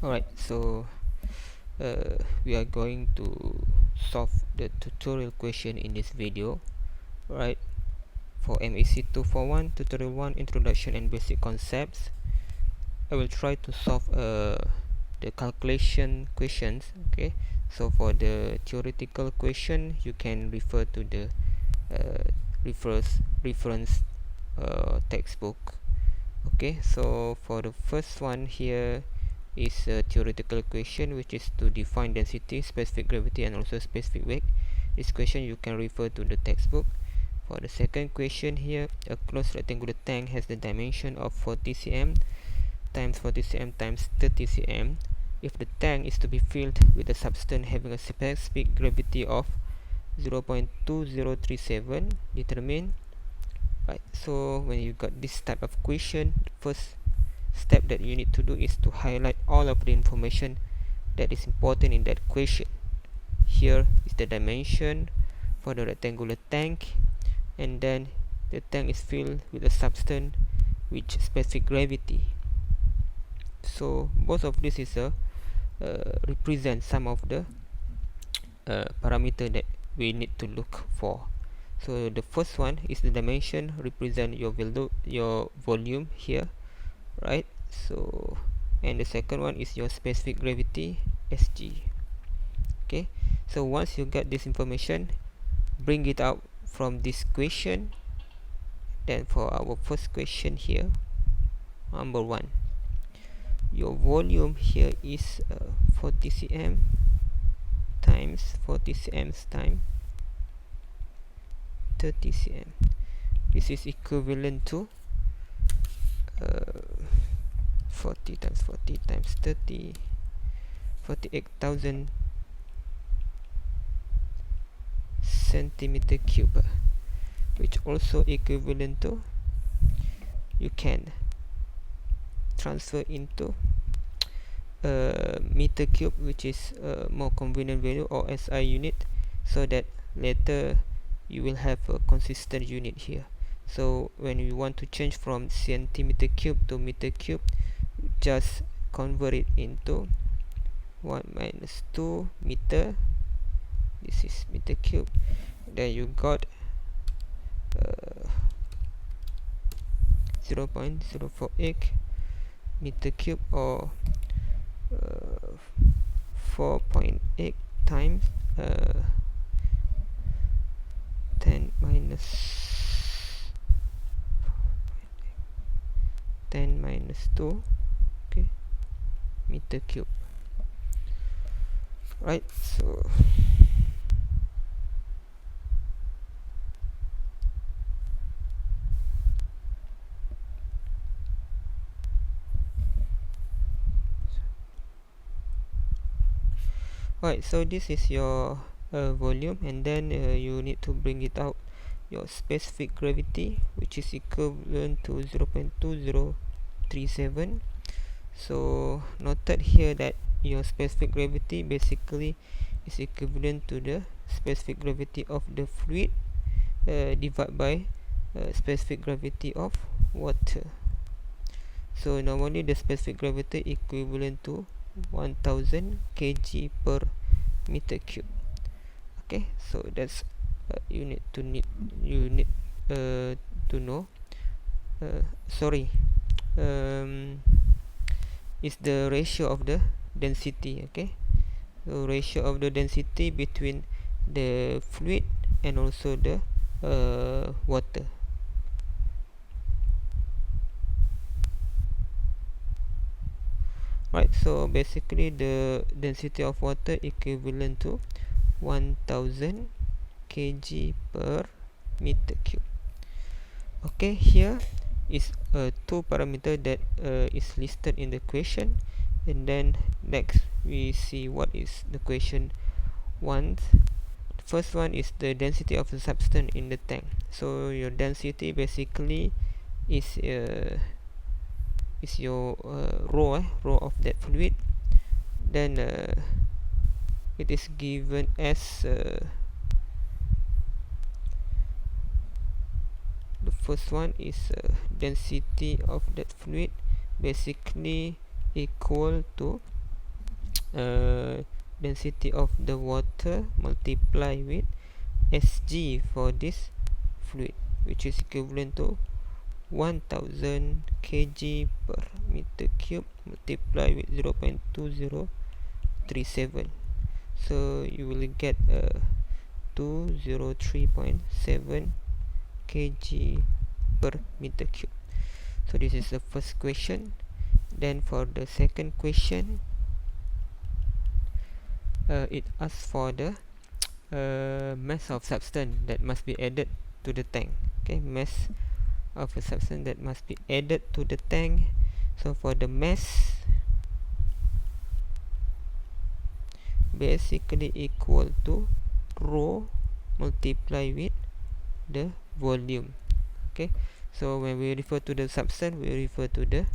Alright, so we are going to solve the tutorial question in this video, right? For MAC 241 tutorial 1 introduction and basic concepts. I will try to solve the calculation questions. Okay, so for the theoretical question you can refer to the reference textbook. Okay, so for the first one here is a theoretical question, which is to define density, specific gravity, and also specific weight. This question you can refer to the textbook. For the second question here, a closed rectangular tank has the dimension of 40 cm times 40 cm times 30 cm. If the tank is to be filled with a substance having a specific gravity of 0.2037, determine. Right, so when you got this type of question, the first step that you need to do is to highlight all of the information that is important in that question. Here is the dimension for the rectangular tank, and then the tank is filled with a substance with specific gravity. So both of this is represent some of the parameter that we need to look for. So the first one is the dimension, represent your volume here, right? So, and the second one is your specific gravity, SG. Okay, so once you get this information, bring it out from this question. Then for our first question here, number 1, your volume here is 40 cm times 40 cm times 30 cm. This is equivalent to 40 times 40 times 30, 48,000 centimeter cube, which also equivalent to, you can transfer into meter cube, which is a more convenient value, or SI unit, so that later you will have a consistent unit here. So when you want to change from centimeter cube to meter cube, just convert it into 1 minus 2 meter. This is meter cube. Then you got 0.048 meter cube, or 4.8 times 10 minus 2, okay, meter cube. Right, so right, so this is your volume, and then you need to bring it out your specific gravity, which is equivalent to 0.2037. So noted here that your specific gravity basically is equivalent to the specific gravity of the fluid divided by specific gravity of water. So normally the specific gravity equivalent to 1000 kg per meter cube. Okay, so that's you need to know. Sorry, is the ratio of the density. Okay, so ratio of the density between the fluid and also the water. Right, so basically the density of water equivalent to 1000 kg per meter cube. Okay, here is two parameter that is listed in the question, and then next we see what is the question wants. The first one is the density of the substance in the tank. So your density basically is your row of that fluid. Then it is given as the first one is density of that fluid basically equal to density of the water multiply with Sg for this fluid, which is equivalent to 1000 kg per meter cube multiply with 0.2037. So you will get 203.7 kg per meter cube. So this is the first question. Then for the second question, it asks for the mass of substance that must be added to the tank. Okay, mass of a substance that must be added to the tank. So for the mass, basically equal to rho multiply with the volume. Okay, so when we refer to the substance, we refer to the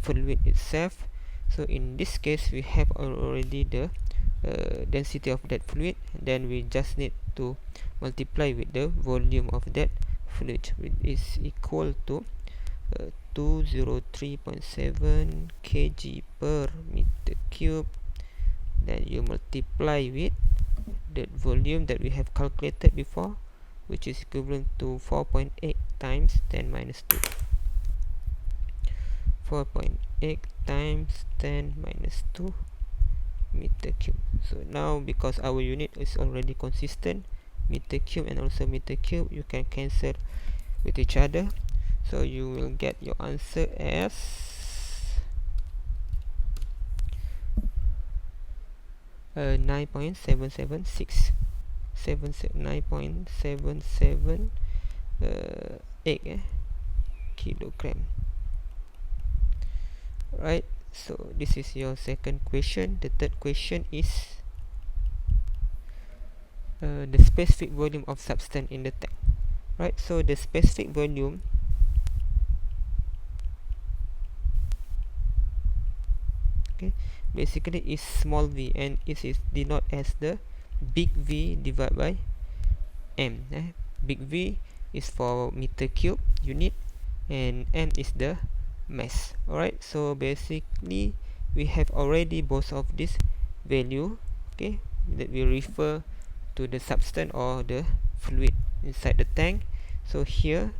fluid itself. So in this case, we have already the density of that fluid, then we just need to multiply with the volume of that fluid, which is equal to 203.7 kg per meter cube. Then you multiply with the volume that we have calculated before, which is equivalent to 4.8 times 10 minus 2. 4.8 times 10 minus 2 meter cube. So now, because our unit is already consistent, meter cube and also meter cube, you can cancel with each other. So you will get your answer as 9.776 kilogram. Right, so this is your second question. The third question is the specific volume of substance in the tank. Right, so the specific volume basically is small v, and it is denoted as the big V divided by m. Big V is for meter cube unit and m is the mass. Alright, so basically we have already both of this value, okay, that will refer to the substance or the fluid inside the tank. So here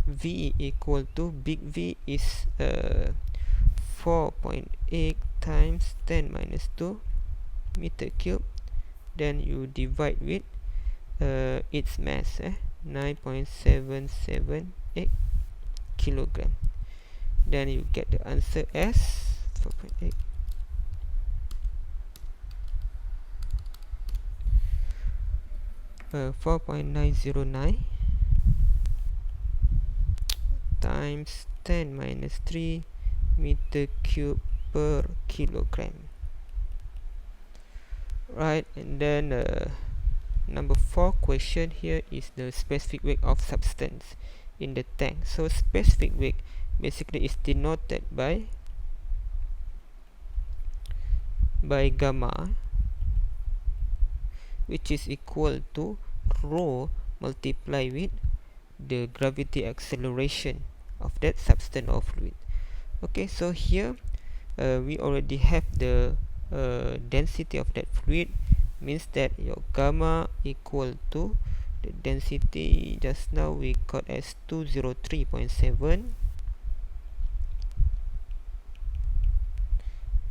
V equal to big V is 4.8 times 10 minus 2 meter cube. Then you divide with its mass, 9.778 kilogram. Then you get the answer as 4.8 4.909 times 10 minus 3 meter cube per kilogram. Right, and then number 4 question here is the specific weight of substance in the tank. So specific weight basically is denoted by gamma, which is equal to rho multiply with the gravity acceleration of that substance or fluid. Okay, so here we already have the density of that fluid, means that your gamma equal to the density just now we got as 203.7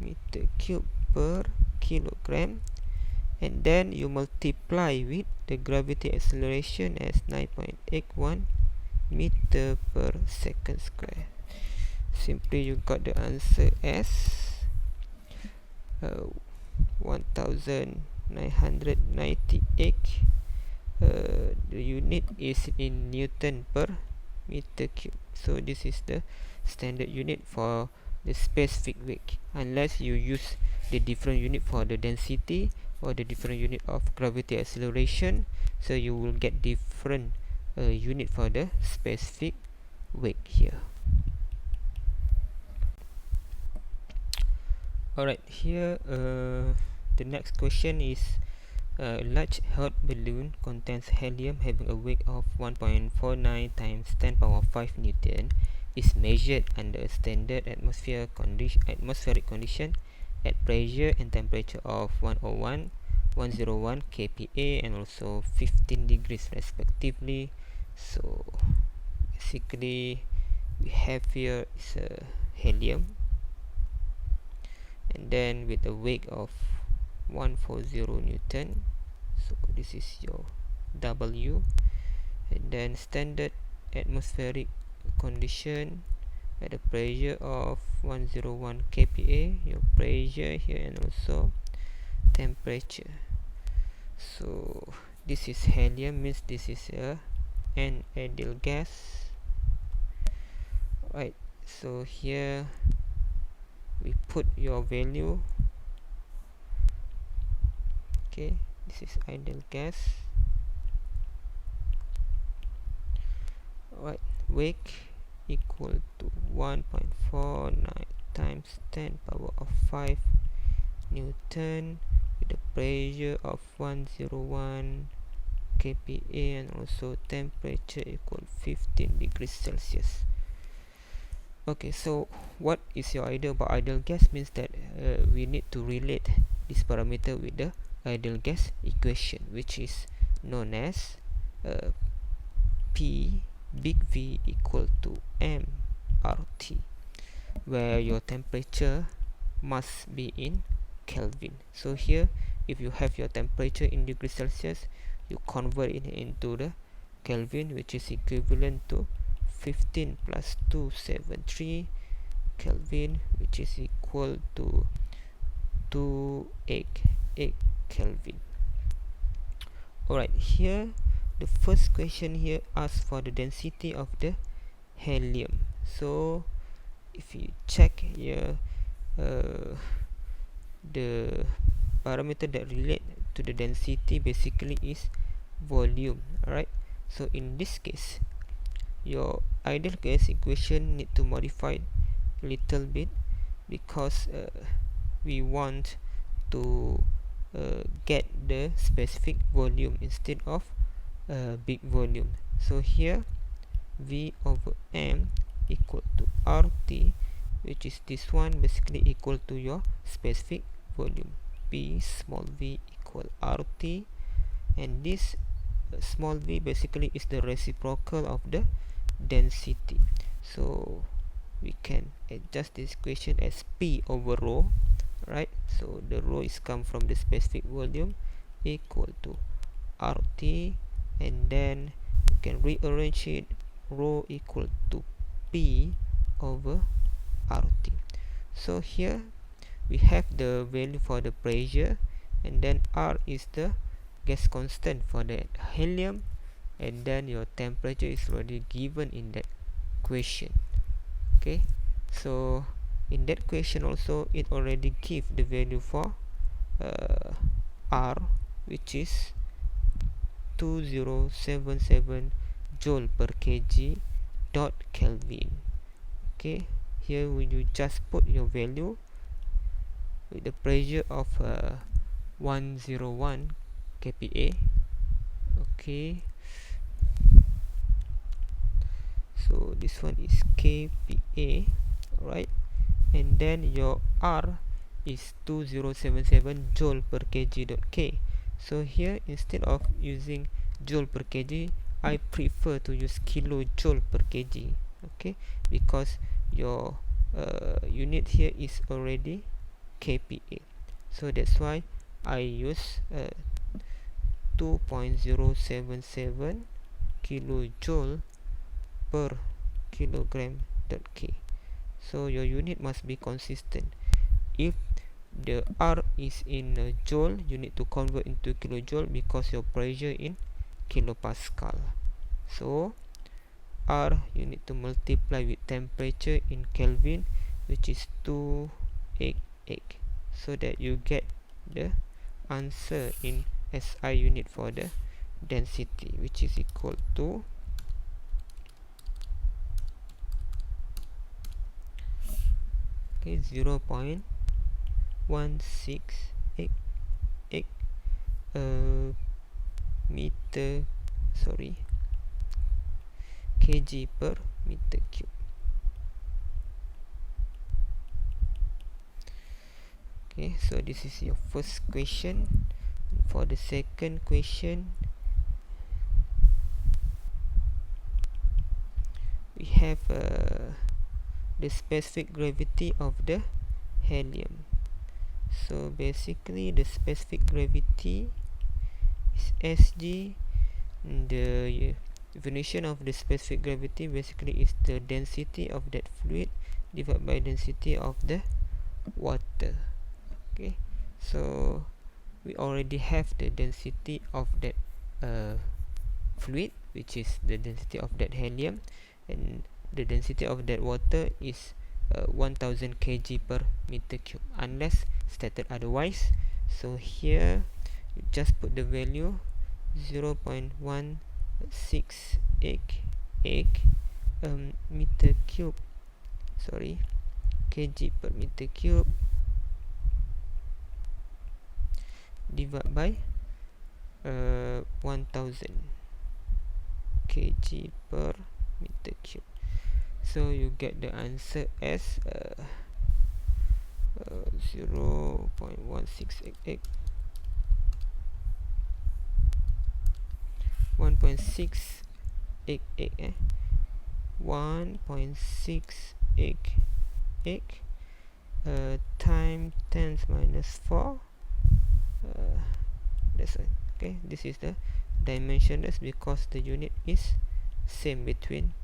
meter cube per kilogram, and then you multiply with the gravity acceleration as 9.81 meter per second square. Simply you got the answer as 1998. The unit is in Newton per meter cube. So this is the standard unit for the specific weight, unless you use the different unit for the density or the different unit of gravity acceleration, so you will get different unit for the specific weight here. Alright, here the next question is a large hot balloon contains helium having a weight of 1.49 times 10 power 5 Newton is measured under a standard atmospheric condition at pressure and temperature of 101, 101 kPa and also 15 degrees respectively. So basically we have here is a helium, and then with a weight of 140 Newton. So this is your W, and then standard atmospheric condition at a pressure of 101 kPa, your pressure here, and also temperature. So this is helium, means this is an ideal gas. Right, so here we put your value. Okay, this is ideal gas. Right, weight equal to 1.49 times 10 power of 5 Newton with a pressure of 101 kPa and also temperature equal 15 degrees Celsius. Okay, so what is your idea about ideal gas? Means that we need to relate this parameter with the ideal gas equation, which is known as P big V equal to mRT, where your temperature must be in Kelvin. So here, if you have your temperature in degrees Celsius, you convert it into the Kelvin, which is equivalent to 15 plus 273 Kelvin, which is equal to 288 Kelvin. Alright, here the first question here asks for the density of the helium. So if you check here, the parameter that relate to the density basically is volume. Alright, so in this case, your ideal gas equation need to modify a little bit, because we want to get the specific volume instead of big volume. So here V over M equal to RT, which is this one, basically equal to your specific volume. P small v equal RT, and this small v basically is the reciprocal of the density. So we can adjust this equation as P over rho, right? So the rho is come from the specific volume equal to RT, and then you can rearrange it, rho equal to P over RT. So here we have the value for the pressure, and then R is the gas constant for the helium, and then your temperature is already given in that question. Okay, so in that question also it already give the value for R, which is 2077 joule per kg dot Kelvin. Okay, here when you just put your value with the pressure of 101 kPa. Okay, so this one is kPa, right? And then your R is 2077 joule per kg dot K. So here, instead of using joule per kg, I prefer to use kilojoule per kg. Okay, because your unit here is already kPa, so that's why I use 2.077 kilojoule per kilogram dot K. So your unit must be consistent. If the R is in joule, you need to convert into kilojoule because your pressure in kilopascal. So R you need to multiply with temperature in Kelvin, which is 288, so that you get the answer in SI unit for the density, which is equal to 0.168 meter, kg per meter cube. Okay, so this is your first question. For the second question, we have the specific gravity of the helium. So basically the specific gravity is Sg. The definition of the specific gravity basically is the density of that fluid divided by density of the water. Okay, so we already have the density of that fluid, which is the density of that helium, and the density of that water is 1000 kg per meter cube, unless stated otherwise. So here you just put the value 0.168 meter cube, sorry, kg per meter cube, divided by 1000 kg per meter cube. So you get the answer as 0.1688 1.688 1.688 time 10 minus 4. That's it. Okay, this is the dimensionless because the unit is same between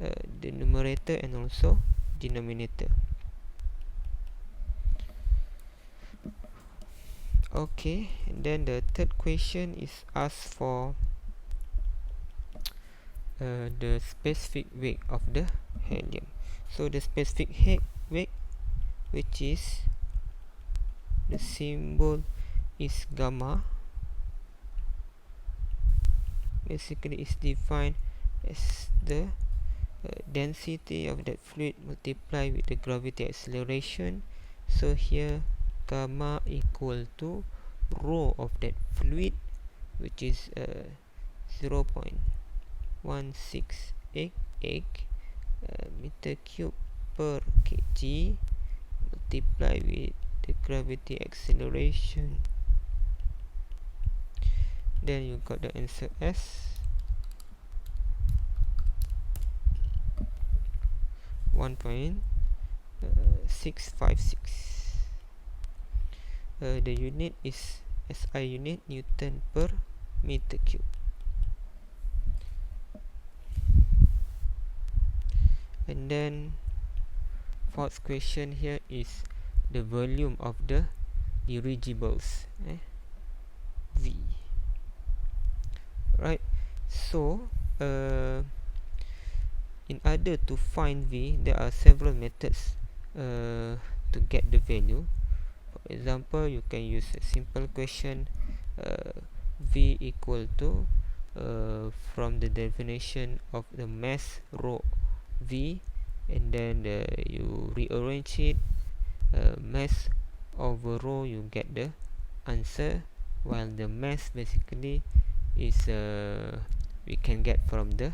the numerator and also denominator. Okay, and then the third question is asked for the specific weight of the helium. So the specific weight, which is the symbol is gamma, basically is defined as the density of that fluid multiplied with the gravity acceleration. So here gamma equal to rho of that fluid, which is 0.1688 meter cube per kg multiplied with the gravity acceleration. Then you got the answer as 1.656. The unit is SI unit, Newton per meter cube. And then fourth question here is the volume of the dirigibles, V. Right, so in order to find V, there are several methods to get the value. For example, you can use a simple question, V equal to from the definition of the mass rho V, and then you rearrange it, mass over rho, you get the answer, while the mass basically is we can get from the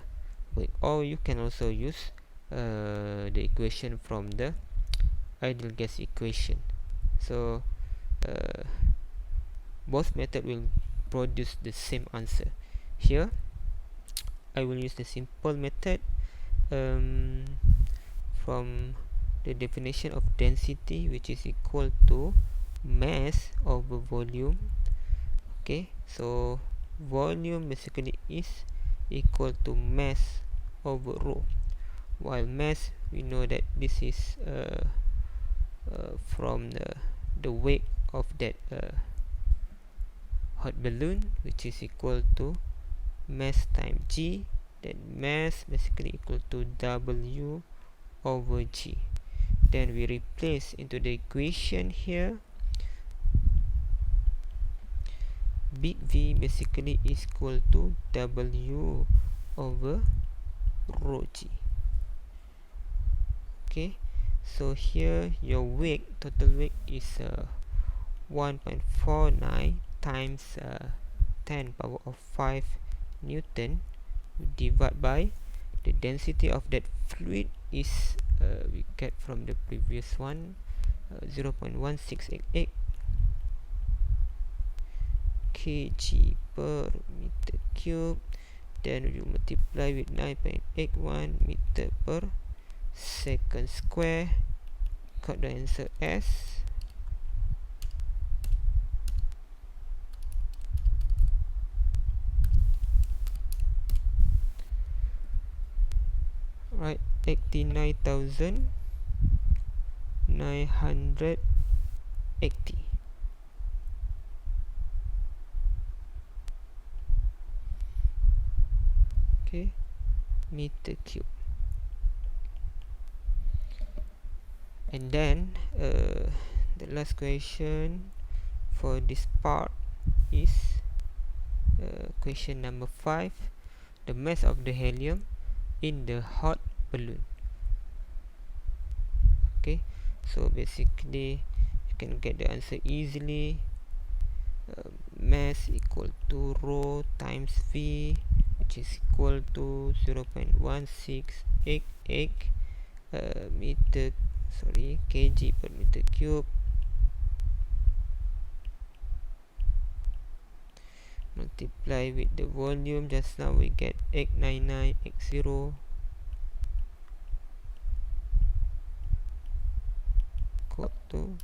weight, or you can also use the equation from the ideal gas equation. So both method will produce the same answer. Here I will use the simple method. From the definition of density, which is equal to mass over volume. Okay, so volume basically is equal to mass over rho, while mass, we know that this is from the weight of that hot balloon, which is equal to mass times G. Then mass basically equal to W over G. Then we replace into the equation here. Big V basically is equal to W over rho G. Okay, so here your weight, total weight is 1.49 times 10 power of 5 Newton divided by the density of that fluid is we get from the previous one, 0.1688 kg per meter cube. Then you multiply with 9.81 meter per second square. Got the answer as right, 89,980. Okay, meter cube. And then the last question for this part is question number 5, the mass of the helium in the hot balloon. Okay, so basically you can get the answer easily. Mass equal to rho times V, which is equal to 0.1688 kg per meter cube, multiply with the volume. Just now we get 89980 equal to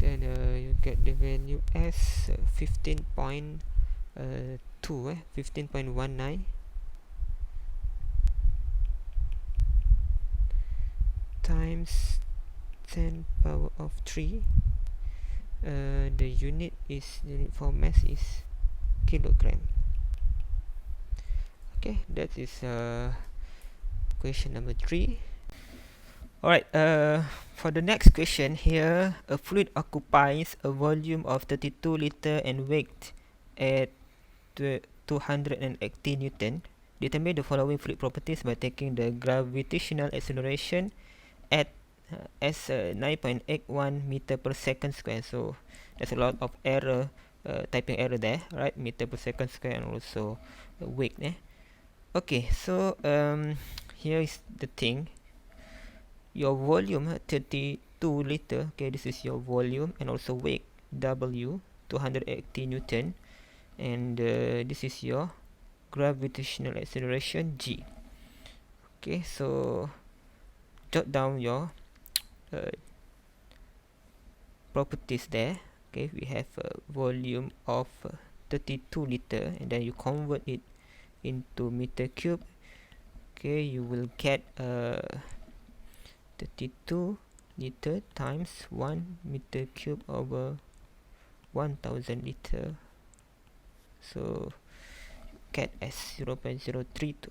then you get the value as 15.19 times 10 power of 3. The unit for mass is kilogram. Okay, that is question number 3. Alright, for the next question here, a fluid occupies a volume of 32 liter and weight at 280 Newton. Determine the following fluid properties by taking the gravitational acceleration at as 9.81 meter per second square. So there's a lot of error, typing error there, right? Meter per second square and also weight. Okay, so here is the thing. Your volume 32 liter. Okay, this is your volume, and also weight W 280 Newton, and this is your gravitational acceleration G. Okay, so jot down your properties there. Okay, we have a volume of 32 liter, and then you convert it into meter cube. Okay, you will get 32 liter times 1 meter cube over 1000 liter. So get as 0.032.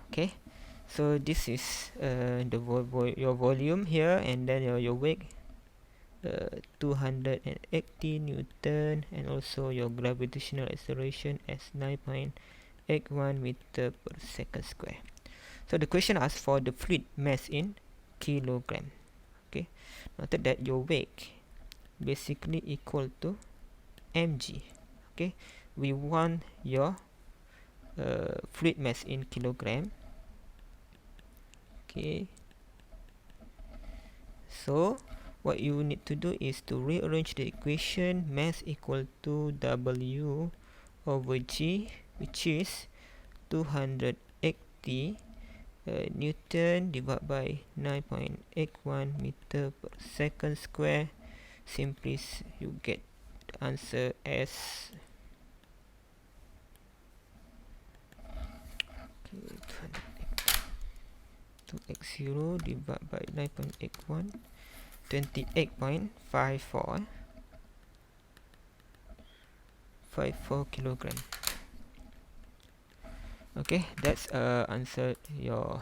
Okay, so this is your volume here, and then your weight 280 Newton, and also your gravitational acceleration as 9.81 meter per second square. So the question asks for the fluid mass in kilogram. Okay, noted that your weight basically equal to mg. Okay, we want your fluid mass in kilogram. Okay, so what you need to do is to rearrange the equation. Mass equal to W over G, which is 280 Newton divided by 9.81 meter per second square. Simply you get the answer as 2x0 divided by 9.81, 28.54 54 kilogram. Okay, that's answered your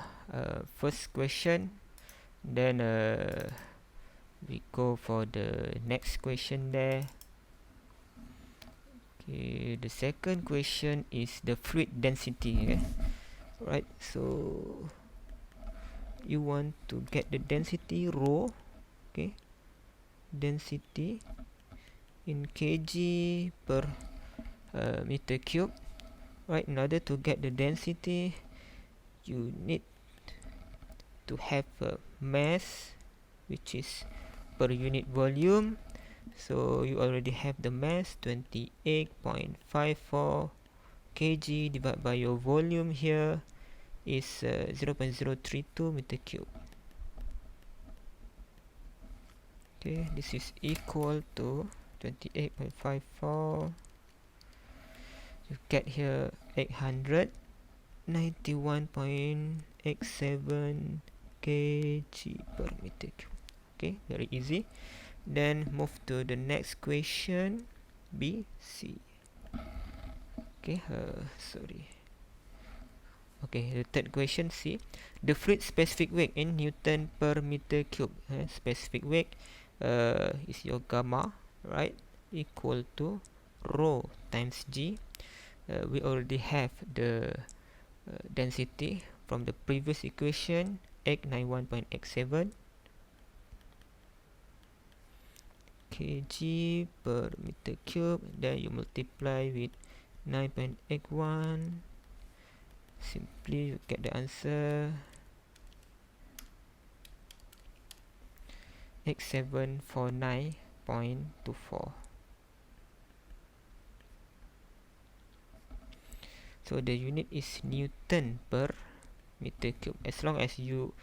first question. Then we go for the next question there. Okay, the second question is the fluid density. Right, so you want to get the density rho. Okay, density in kg per meter cube. Right, in order to get the density, you need to have a mass, which is per unit volume. So you already have the mass 28.54 kg divided by your volume here is 0.032 meter cube. Okay, this is equal to 28.54. You get here 891.87 kg per meter cube. Okay, very easy. Then move to the next question, B, C. Okay, sorry. Okay, the third question, C. The fluid specific weight in Newton per meter cube. Specific weight is your gamma, right? Equal to rho times G. We already have the density from the previous equation, 891.87 kg per meter cube. Then you multiply with 9.81. Simply you get the answer 8749.24. So the unit is Newton per meter cube. As long as you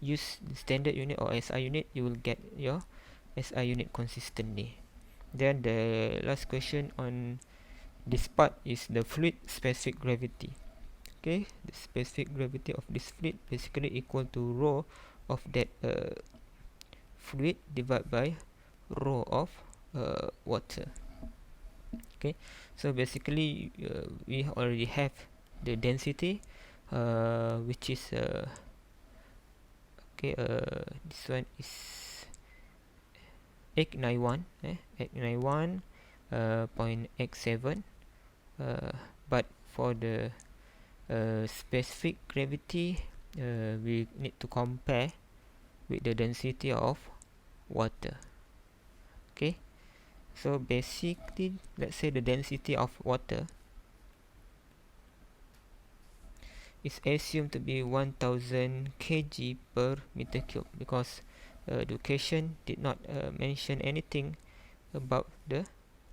use the standard unit or SI unit, you will get your SI unit consistently. Then the last question on this part is the fluid specific gravity. Okay, the specific gravity of this fluid basically equal to rho of that fluid divided by rho of water. Okay, so basically we already have the density, which is okay, this one is 891.87, but for the specific gravity, we need to compare with the density of water. Okay, so basically, let's say the density of water is assumed to be 1000 kg per meter cube, because the question did not mention anything about the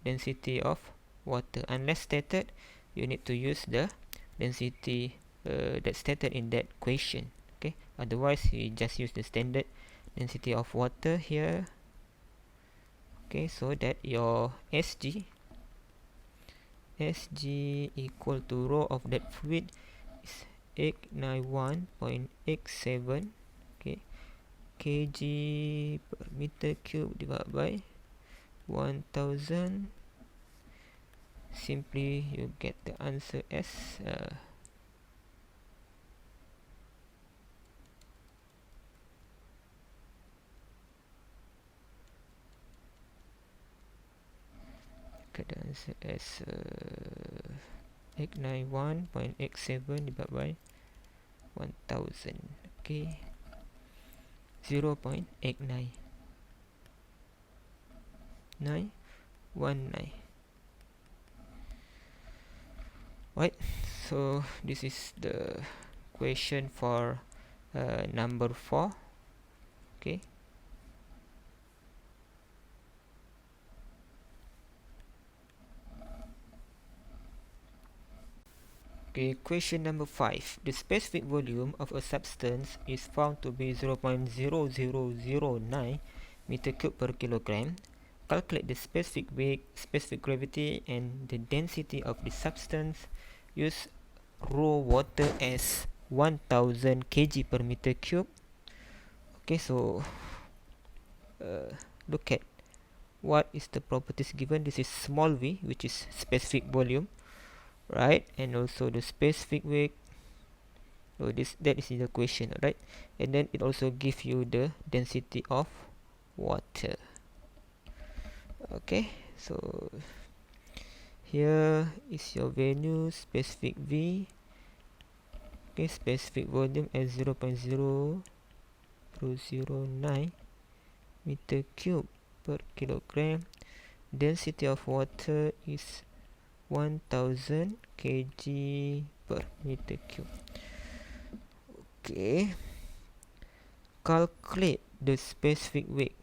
density of water. Unless stated, you need to use the density that's stated in that question. Okay, otherwise you just use the standard density of water here. Okay, so that your SG equal to rho of that fluid is 891.87, okay, kg per meter cube divided by 1000. Simply you get the answer as get the answer as 891.87 divided by 1000. Okay, 0.89919. Right, so this is the question for number 4. Okay, question number 5. The specific volume of a substance is found to be 0.0009 meter cube per kilogram. Calculate the specific weight, specific gravity, and the density of the substance. Use raw water as 1000 kg per meter cube. Okay, so look at what is the properties given. This is small v, which is specific volume, right? And also the specific weight. So that is in the question, right? And then it also gives you the density of water. Okay, so here is your value, specific v. Okay, specific volume as 0.0009 meter cube per kilogram. Density of water is 1000 kg per meter cube. Okay, calculate the specific weight,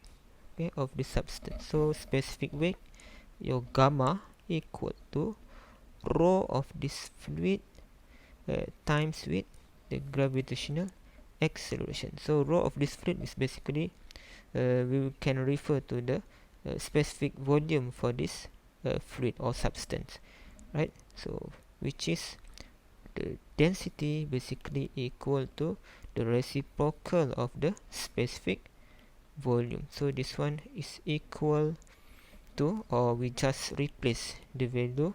okay, of the substance. So specific weight, your gamma equal to rho of this fluid times with the gravitational acceleration. So rho of this fluid is basically we can refer to the specific volume for this fluid or substance, right? So which is the density basically equal to the reciprocal of the specific volume. So this one is equal to, or we just replace the value,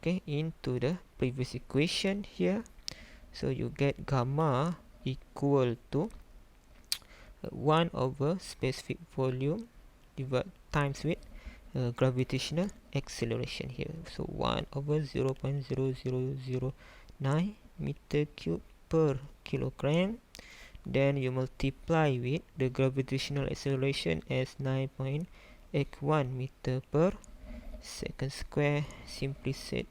okay, into the previous equation here. So you get gamma equal to 1 over specific volume divided times with gravitational acceleration here. So 1 over 0.0009 meter cube per kilogram. Then you multiply with the gravitational acceleration as 9.81 meter per second square. Simply said,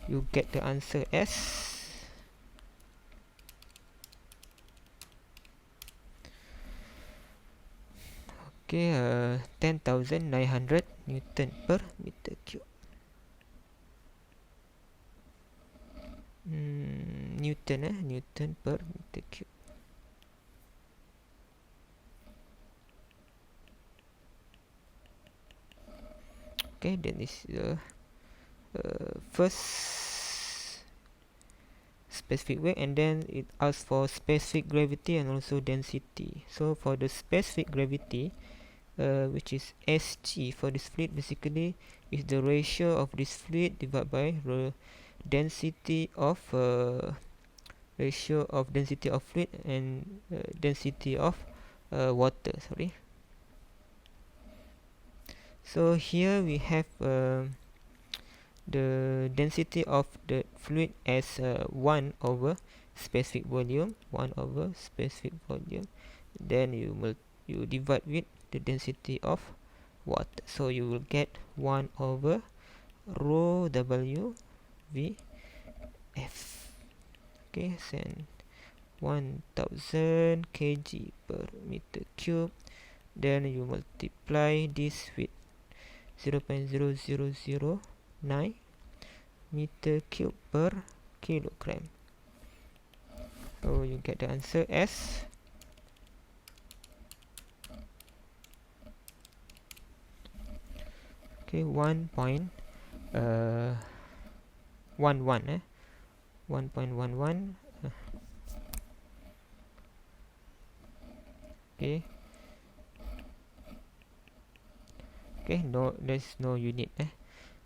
you get the answer as 10,900 Newton per meter cube. Newton per meter cube. Okay, that is the first specific weight, and then it asks for specific gravity and also density. So for the specific gravity, which is Sg for this fluid, basically is the ratio of this fluid divided by the density of fluid and density of water. Sorry. So here we have the density of the fluid as 1 over specific volume. Then you divide with the density of water. So you will get 1 over rho W V F. Okay, and 1000 kg per meter cube. Then you multiply this with 0.0009 meter cube per kilogram. So you get the answer as 1.11 1.11 no, there's no unit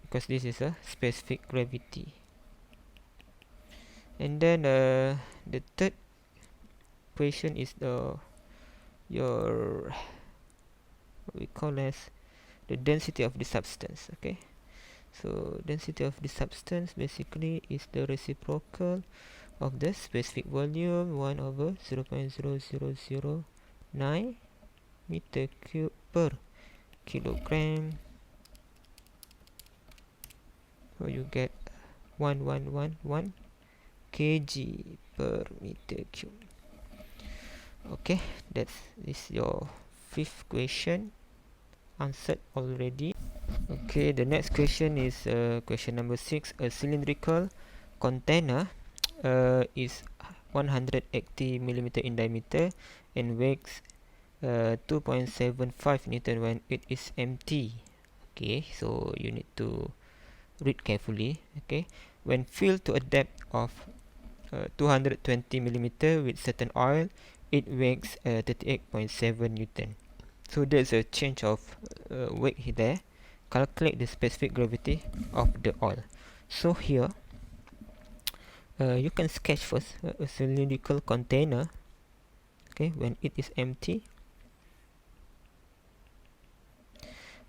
because this is a specific gravity. And then the third equation is your what we call as the density of the substance. Okay, so density of the substance basically is the reciprocal of the specific volume, 1 over 0.0009 meter cube per kilogram. So you get 1111 kg per meter cube. Okay, this is your fifth question answered already. Okay, the next question is question number 6. A cylindrical container is 180 millimeter in diameter and weighs 2.75 Newton when it is empty. Okay, so you need to read carefully. Okay, when filled to a depth of 220 millimeter with certain oil, it weighs 38.7 Newton. So there's a change of weight there. Calculate the specific gravity of the oil. So here you can sketch first a cylindrical container. Okay, when it is empty,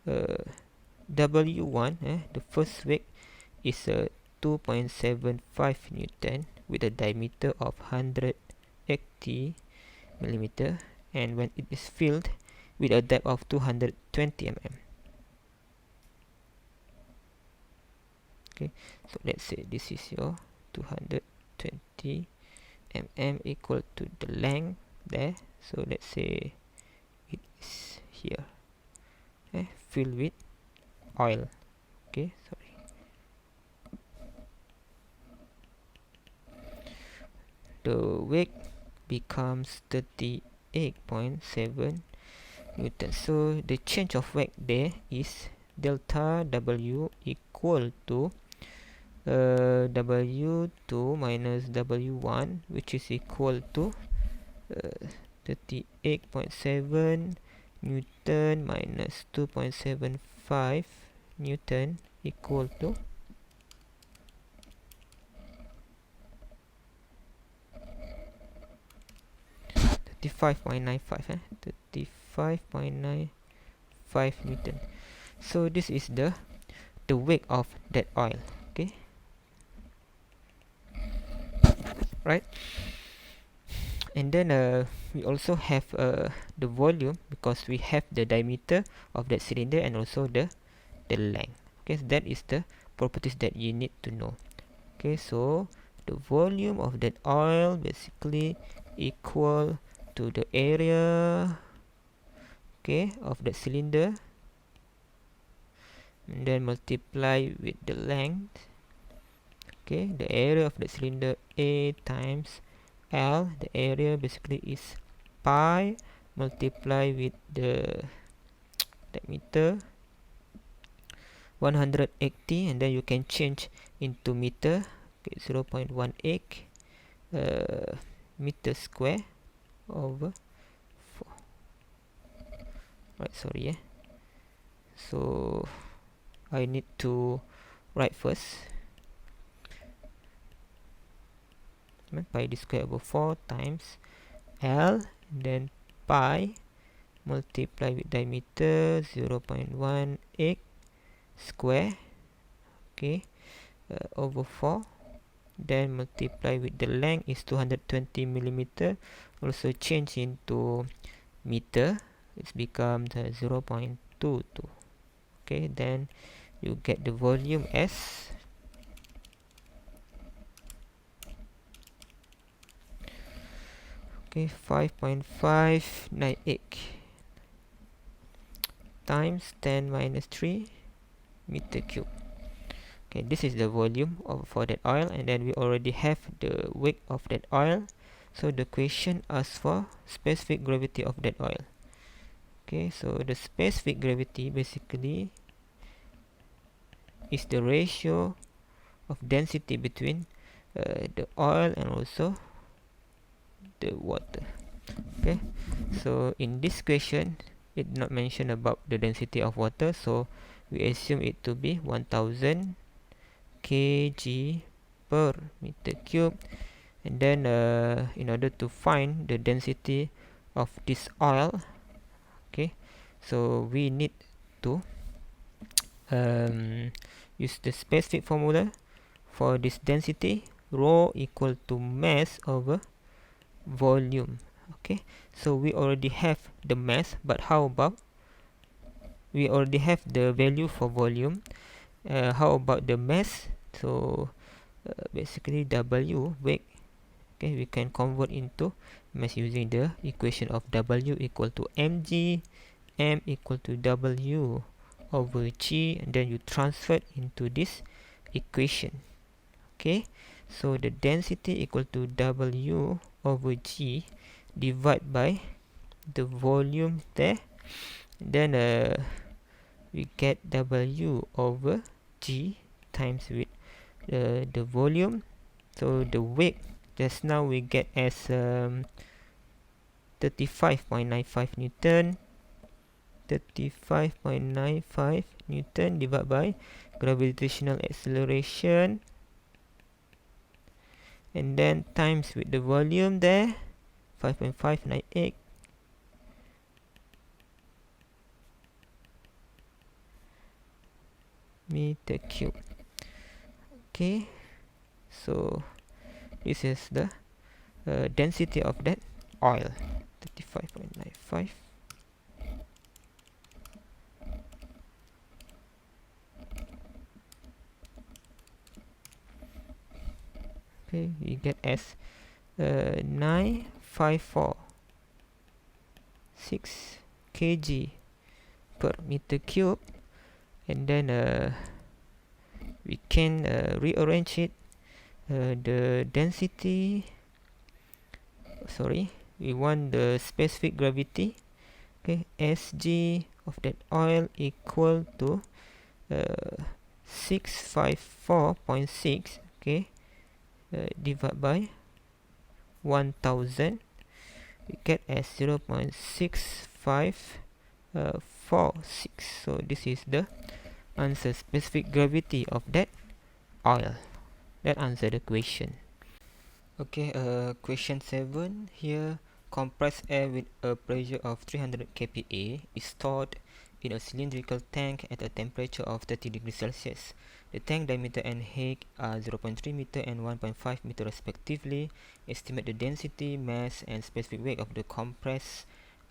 W1 the first weight is 2.75 Newton with a diameter of 180 millimeter, and when it is filled with a depth of 220 mm. Okay, so let's say this is your 220 mm equal to the length there. So let's say it is here. Fill with oil. Okay, sorry. The weight becomes 38.7 Newton. So the change of weight there is delta W equal to W2 minus W1, which is equal to 38.7 Newton minus 2.75 Newton equal to 35.95 35.95 Newton. So this is the weight of that oil. Okay, right? And then we also have the volume, because we have the diameter of that cylinder and also the length. Okay, so that is the properties that you need to know. Okay, so the volume of that oil basically equal to the area, okay, of that cylinder, and then multiply with the length. Okay, the area of the cylinder A times L, the area basically is pi, multiply with the diameter 180, and then you can change into meter. Okay, 0.18 meter square over 4. Right, sorry. So I need to write first. Pi d square over 4 times L, and then pi multiply with diameter 0.18 square, okay, over 4, then multiply with the length is 220 millimeter, also change into meter, it's become 0.22. Okay, then you get the volume as 5.598 times 10 minus 3 meter cube. Okay, this is the volume for that oil, and then we already have the weight of that oil. So the question asks for specific gravity of that oil. Okay, so the specific gravity basically is the ratio of density between the oil and also the water. Okay, so in this question it not mentioned about the density of water, so we assume it to be 1000 kg per meter cube, and then in order to find the density of this oil, okay, so we need to use the specific formula for this density, rho equal to mass over volume. Okay, so we already have the mass, but how about we already have the value for volume, how about the mass? So basically W weight, okay, we can convert into mass using the equation of W equal to mg, m equal to W over G, and then you transfer into this equation. Okay, so the density equal to W over G divided by the volume there, then we get W over G times with the volume. So the weight just now we get as 35.95 Newton. 35.95 Newton divided by gravitational acceleration, and then times with the volume there, 5.598 meter cube. Okay, so this is the density of that oil, 35.95. Okay, we get as 954.6 kg per meter cube, and then we can rearrange it. The density, sorry, we want the specific gravity. Okay, Sg of that oil equal to 654.6, okay, divided by 1000, we get as 0.6546. So this is the answer, specific gravity of that oil. That answer the question. Okay, question 7 here. Compressed air with a pressure of 300 kPa is stored in a cylindrical tank at a temperature of 30 degrees Celsius. The tank diameter and height are 0.3 meter and 1.5 meter respectively. Estimate the density, mass, and specific weight of the compressed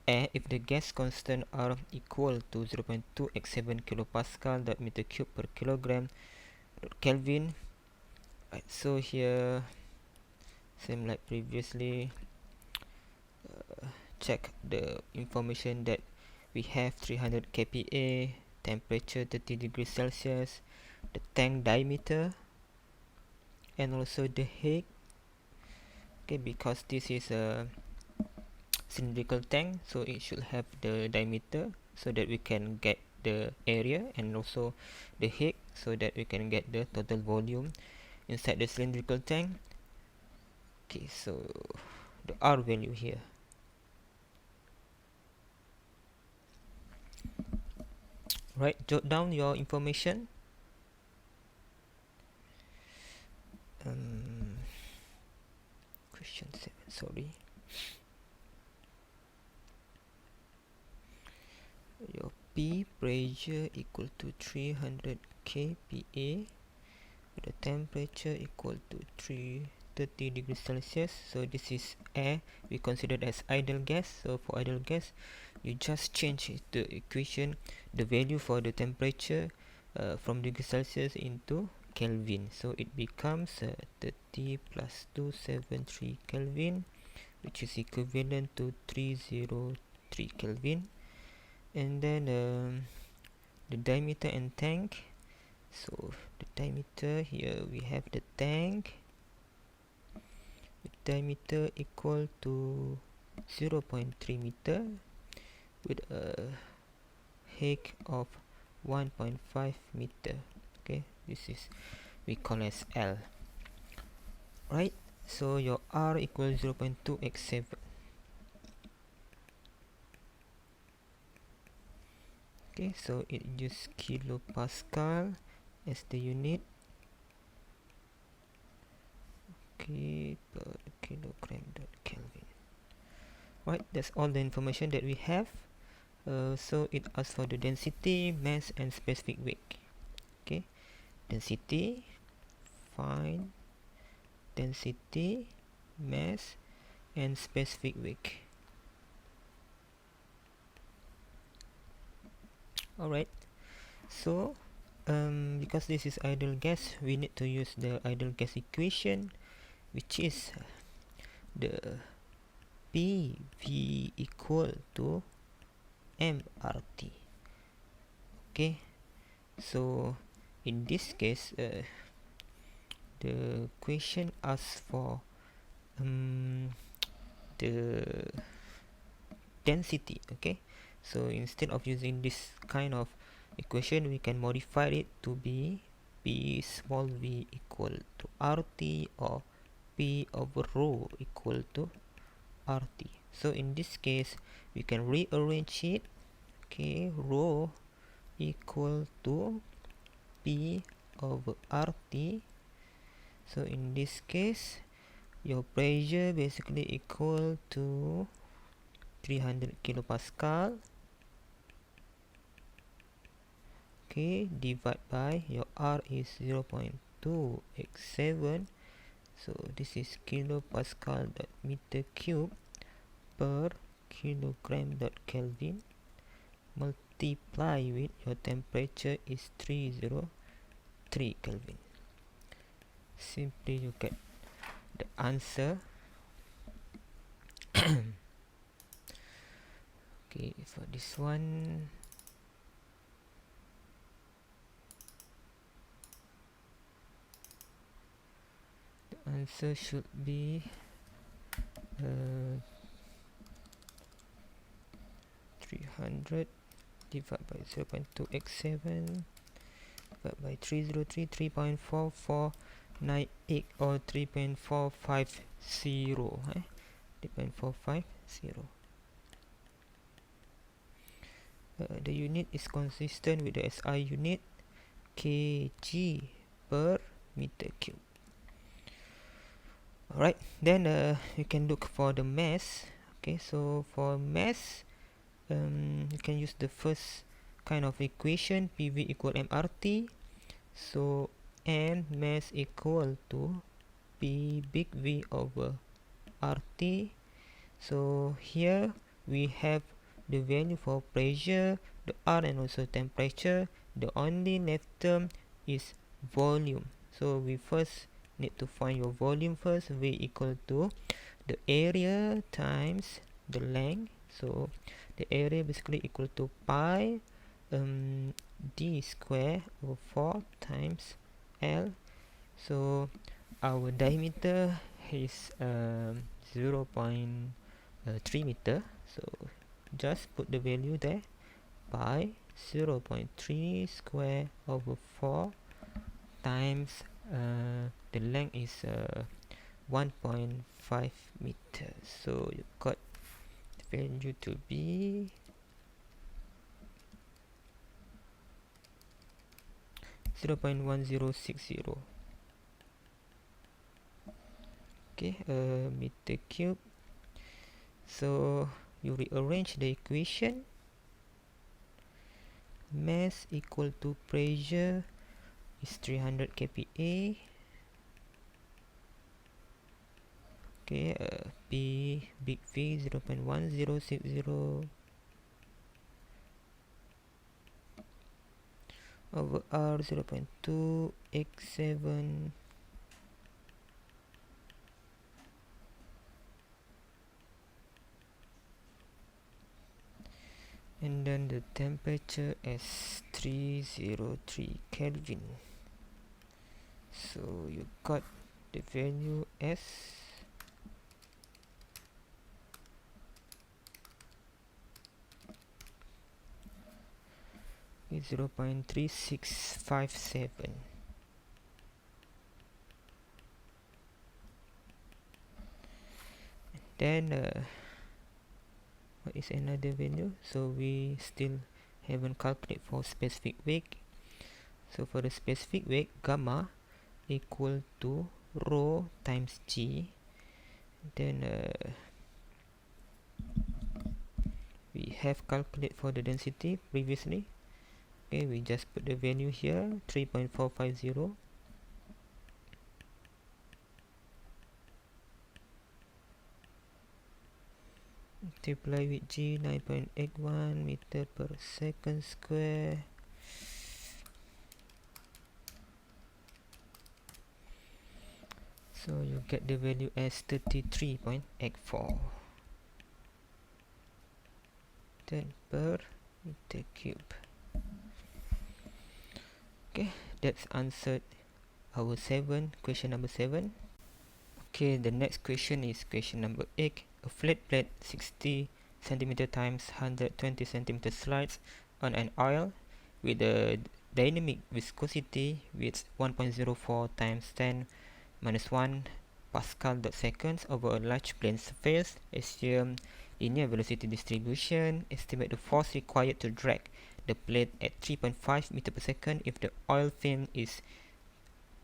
air if the gas constant are equal to 0.287 kilopascal that meter cube per kilogram Kelvin. Right, so here, same like previously, check the information that we have: 300 kPa, temperature 30 degrees Celsius, the tank diameter, and also the height. Okay, because this is a cylindrical tank, so it should have the diameter so that we can get the area, and also the height so that we can get the total volume inside the cylindrical tank. Okay, so the R value here. Right, jot down your information. Question 7, sorry. Your P pressure equal to 300 kPa, the temperature equal to 30 degrees Celsius. So this is air, we consider as idle gas. So for idle gas, you just change the equation, the value for the temperature from degrees Celsius into Kelvin. So it becomes 30 plus 273 Kelvin, which is equivalent to 303 Kelvin. And then the diameter and tank. So the diameter, here we have the tank. The diameter equal to 0.3 meter with a height of 1.5 meter. Okay, this is we call as L. Right, so your R equals 0.287. Okay, so it uses kilopascal as the unit. Okay, per kilogram dot Kelvin. Right, that's all the information that we have. So it asks for the density, mass, and specific weight. Okay, density, find density, mass, and specific weight. Alright, so because this is idle gas, we need to use the idle gas equation, which is the PV equal to MRT. Okay, so in this case, the question asks for the density. Okay, so instead of using this kind of equation, we can modify it to be P small v equal to RT, or P over rho equal to RT. So in this case, we can rearrange it. Okay, rho equal to P over RT. So in this case, your pressure basically equal to 300 kilopascal. Okay, divide by your R is 0.287. So this is kilopascal dot meter cube per kilogram dot Kelvin, multiply with your temperature is 303 Kelvin. Simply you get answer. Okay, for this one, the answer should be 300 divided by 0.2x7 divided by 303, 3.4498 or 3.450, 3.450. The unit is consistent with the SI unit, kg per meter cube. Alright, then you can look for the mass. Okay, so for mass, you can use the first kind of equation, PV equal MRT. So N mass equal to P big V over RT. So here we have the value for pressure, the R, and also temperature. The only left term is volume. So we first need to find your volume first. V equal to the area times the length. So the area basically equal to pi d square over 4 times L. So our diameter is 0.3 meter. So just put the value there, pi 0.3 square over 4 times the length is 1.5 meters. So you got the value to be 0.1060. Okay, meter cube. So you rearrange the equation. Mass equal to pressure is 300 kPa. Okay, P big V 0.1060 over R 0.2 x7 and then the temperature is 303 Kelvin. So you got the value as 0.3657. Then what is another value? So we still haven't calculated for specific weight. So for the specific weight, gamma equal to rho times g. Then we have calculated for the density previously. Okay, we just put the value here, 3.450. Multiply with g, 9.81 meter per second square. So you get the value as 33.84 10 per meter cube. Okay, that's answered our question number 7. Okay, the next question is question number 8. A flat plate 60 cm times 120 cm slides on an oil with a dynamic viscosity with 1.04 times 10 minus 1 Pascal dot seconds over a large plane surface. Assume linear velocity distribution. Estimate the force required to drag the plate at 3.5 meter per second if the oil film is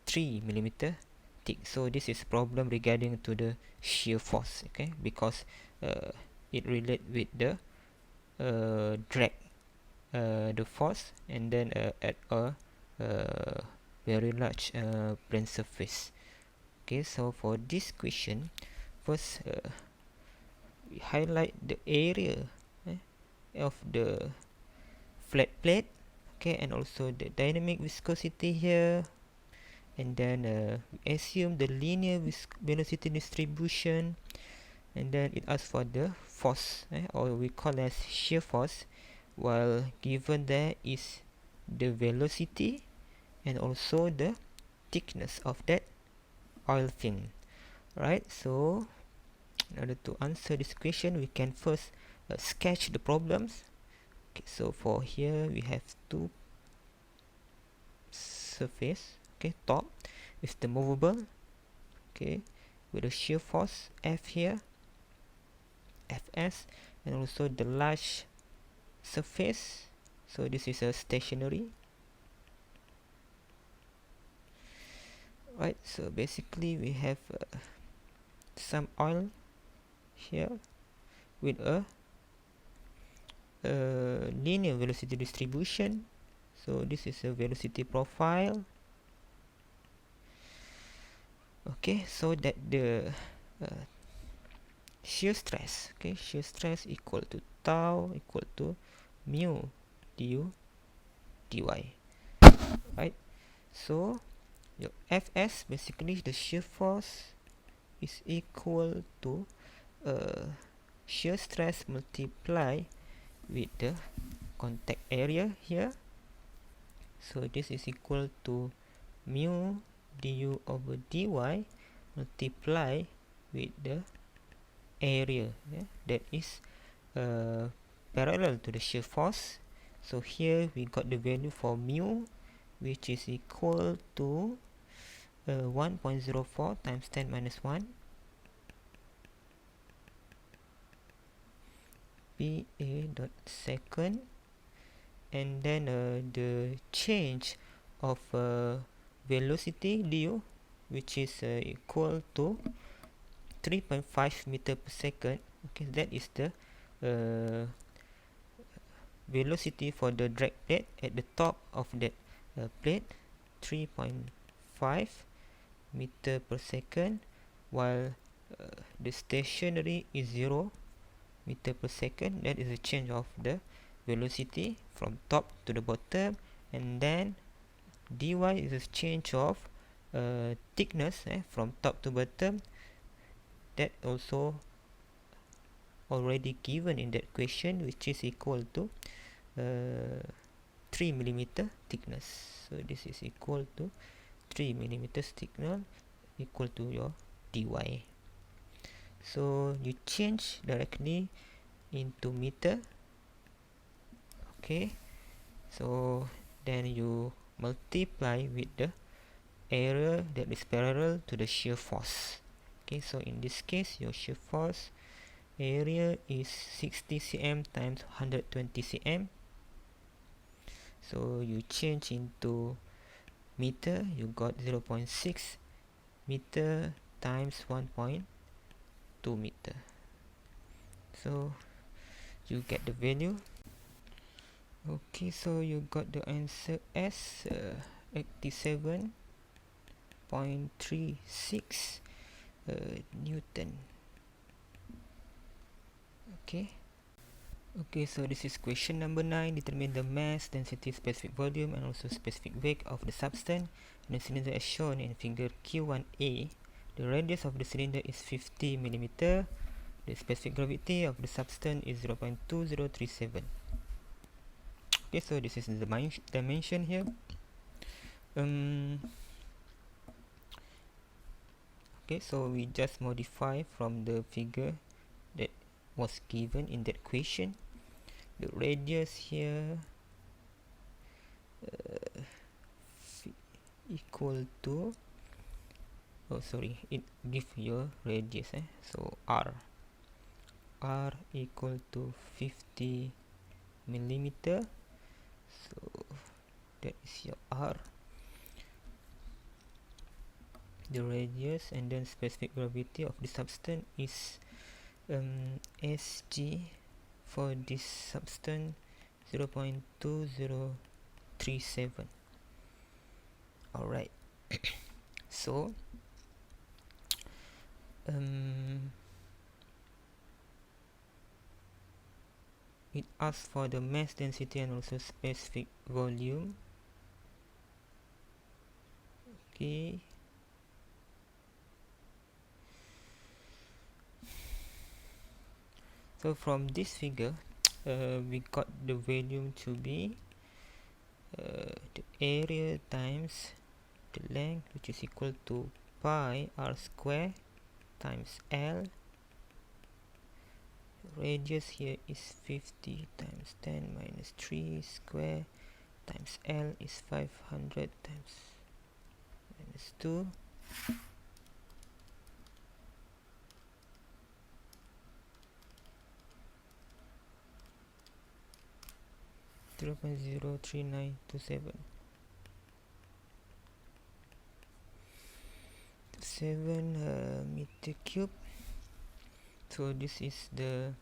3 millimeter thick. So this is problem regarding to the shear force, okay, because it relate with the drag, the force, and then at a very large plane surface. Okay, so for this question, first we highlight the area of the flat plate, okay, and also the dynamic viscosity here, and then we assume the linear velocity distribution, and then it asks for the force, or we call as shear force, while given there is the velocity and also the thickness of that oil fin. Right, so in order to answer this question, we can first sketch the problems. Okay, so for here we have two surface, okay, top with the movable, okay, with a shear force F here, Fs, and also the large surface, so this is a stationary. Right, so basically we have some oil here with a linear velocity distribution. So this is a velocity profile. Okay, so that the shear stress, okay, shear stress equal to tau equal to mu du dy. Right, so your Fs, basically the shear force, is equal to shear stress multiply with the contact area here. So this is equal to mu du over dy multiply with the area, that is parallel to the shear force. So here we got the value for mu, which is equal to 1.04 times 10 minus 1 PA dot second, and then the change of velocity du, which is equal to 3.5 meter per second. Okay, that is the velocity for the drag plate at the top of that plate, 3.5 meter per second, while the stationary is 0 meter per second. That is the change of the velocity from top to the bottom, and then dy is a change of thickness from top to bottom. That also already given in that question, which is equal to 3 millimeter thickness. So this is equal to 3 millimeters thickness, equal to your dy. So you change directly into meter. Okay, so then you multiply with the area that is parallel to the shear force. Okay, so in this case your shear force area is 60 cm times 120 cm. So you change into meter, you got 0.6 meter times 1.2 meter. So you get the value. Okay, so you got the answer as 87.36 Newton. Okay. Okay, so this is question number 9. Determine the mass, density, specific volume, and also specific weight of the substance in the cylinder as shown in figure Q1A. The radius of the cylinder is 50 mm. The specific gravity of the substance is 0.2037. Okay, so this is the dimension here. Okay, so we just modify from the figure that was given in that question. The radius here equal to, oh sorry, it give your radius, so r equal to 50 millimeter. So that is your r, the radius, and then specific gravity of the substance is Sg for this substance 0.2037. Alright. So it asks for the mass, density, and also specific volume. Okay, so from this figure we got the volume to be the area times the length, which is equal to pi r square times L. Radius here is 50 times 10 minus 3 square times L is 500 times minus 2. Zero point 03927 meter cube. So this is the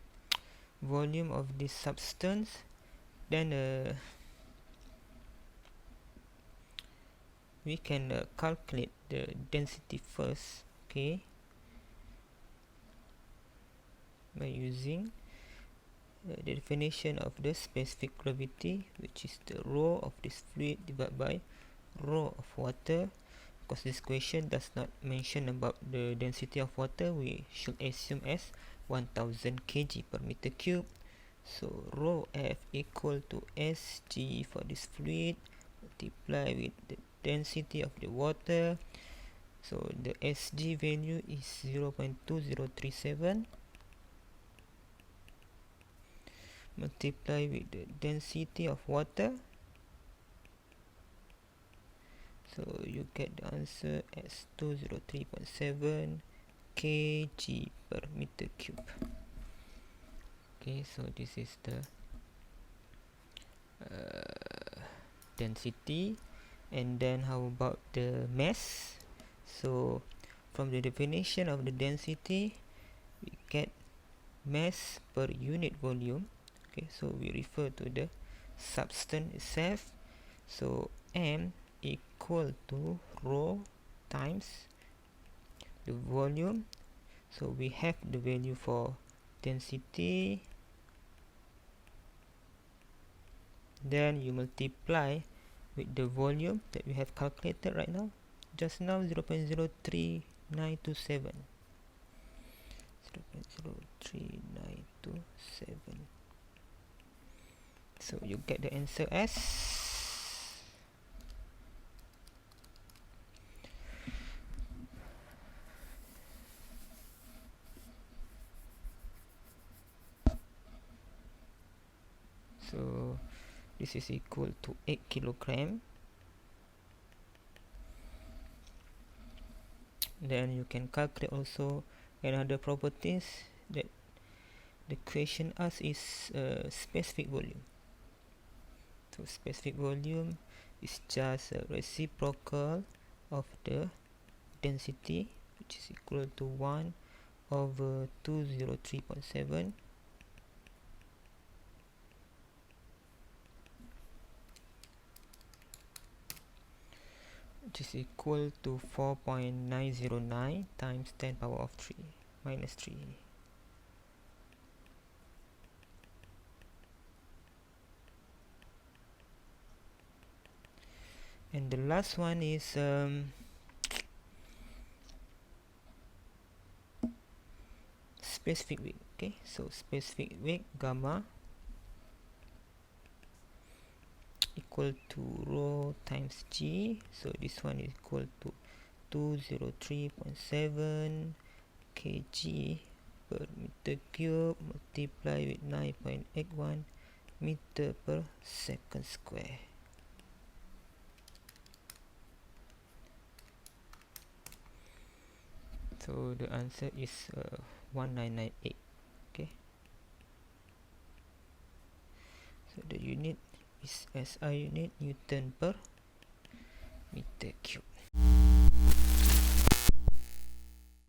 volume of this substance. Then we can calculate the density first, okay, by using the definition of the specific gravity, which is the rho of this fluid divided by rho of water. Because this question does not mention about the density of water, we should assume as 1000 kg per meter cube. So rho F equal to Sg for this fluid multiply with the density of the water. So the Sg value is 0.2037 multiply with the density of water. So you get the answer as 203.7 kg per meter cube. Okay, so this is the density. And then how about the mass? So from the definition of the density, we get mass per unit volume. Okay, so we refer to the substance itself. So M equal to rho times the volume. So we have the value for density, then you multiply with the volume that we have calculated right now, just now, 0.03927. So you get the answer as so this is equal to 8 kilogram. Then you can calculate also another properties that the question asks is specific volume. So specific volume is just a reciprocal of the density, which is equal to 1 over 203.7 which is equal to 4.909 times 10 power of 3 minus 3. And the last one is specific weight. Okay, so specific weight gamma equal to rho times g. So this one is equal to 203.7 kg per meter cube multiply with 9.81 meter per second square. So the answer is 1998. Okay, so the unit is SI unit, Newton per meter cube.